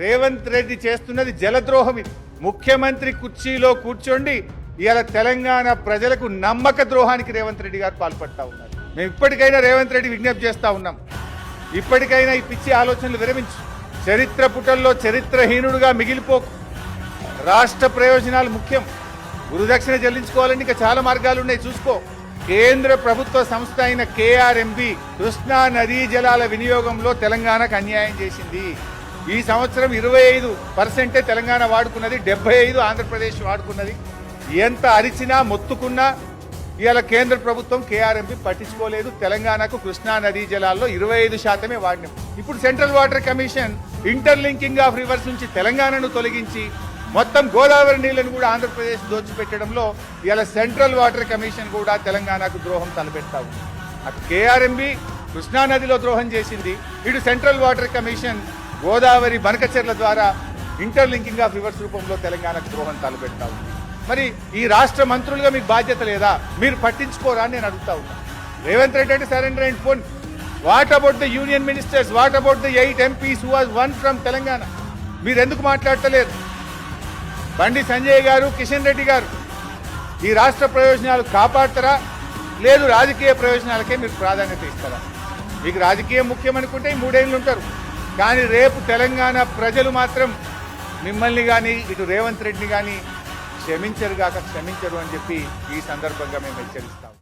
రేవంత్ రెడ్డి చేస్తున్నది జలద్రోహం. ఇది ముఖ్యమంత్రి కుర్చీలో కూర్చోండి ఇవాళ తెలంగాణ ప్రజలకు నమ్మక ద్రోహానికి రేవంత్ రెడ్డి గారు పాల్పడతా ఉన్నారు. మేము ఇప్పటికైనా రేవంత్ రెడ్డి విజ్ఞప్తి చేస్తా ఉన్నాం, ఇప్పటికైనా ఈ పిచ్చి ఆలోచనలు విరమించు. చరిత్ర పుటల్లో చరిత్రహీనుడుగా మిగిలిపోకు. రాష్ట్ర ప్రయోజనాలు ముఖ్యం. గురుదక్షిణ చెల్లించుకోవాలని ఇంకా చాలా మార్గాలు ఉన్నాయి, చూసుకో. కేంద్ర ప్రభుత్వ సంస్థ అయిన కేఆర్ఎంబి కృష్ణా నదీ జలాల వినియోగంలో తెలంగాణకు అన్యాయం చేసింది. ఈ సంవత్సరం 25% తెలంగాణ వాడుకున్నది, 75 ఆంధ్రప్రదేశ్ వాడుకున్నది. ఎంత అరిచినా మొత్తుకున్నా ఇవాళ కేంద్ర ప్రభుత్వం కేఆర్ఎంబి పట్టించుకోలేదు. తెలంగాణకు కృష్ణా నదీ జలాల్లో 25% వాడినాం. ఇప్పుడు central water commission interlinking of reverse నుంచి తెలంగాణను తొలగించి మొత్తం గోదావరి నీళ్లను కూడా ఆంధ్రప్రదేశ్ దోచిపెట్టడంలో ఇవాళ సెంట్రల్ వాటర్ కమిషన్ కూడా తెలంగాణకు ద్రోహం తలపెడతా ఉంది. అటు కేఆర్ఎంబి కృష్ణా నదిలో ద్రోహం చేసింది, ఇటు central water commission Godavari Banakacherla ద్వారా ఇంటర్లింకింగ్ ఆఫ్ రివర్స్ రూపంలో తెలంగాణకు ద్రోహం తలపెడతా ఉంది. మరి ఈ రాష్ట్ర మంత్రులుగా మీకు బాధ్యత లేదా? మీరు పట్టించుకోరా అని నేను అడుగుతా ఉన్నా. రేవంత్ రెడ్డి అంటే surrender and phone. What about the union ministers? What about the 8 MPs who was won from Telangana? మీరు ఎందుకు మాట్లాడతలేరు? బండి సంజయ్ గారు, కిషన్ రెడ్డి గారు ఈ రాష్ట్ర ప్రయోజనాలు కాపాడతారా, లేదు రాజకీయ ప్రయోజనాలకే మీరు ప్రాధాన్యత ఇస్తారా? మీకు రాజకీయం ముఖ్యం అనుకుంటే ఈ 3 ఏళ్ళు ఉంటారు, కానీ రేపు తెలంగాణ ప్రజలు మాత్రం మిమ్మల్ని కానీ ఇటు రేవంత్ రెడ్డిని కానీ క్షమించరు అని చెప్పి ఈ సందర్భంగా మేము హెచ్చరిస్తాం.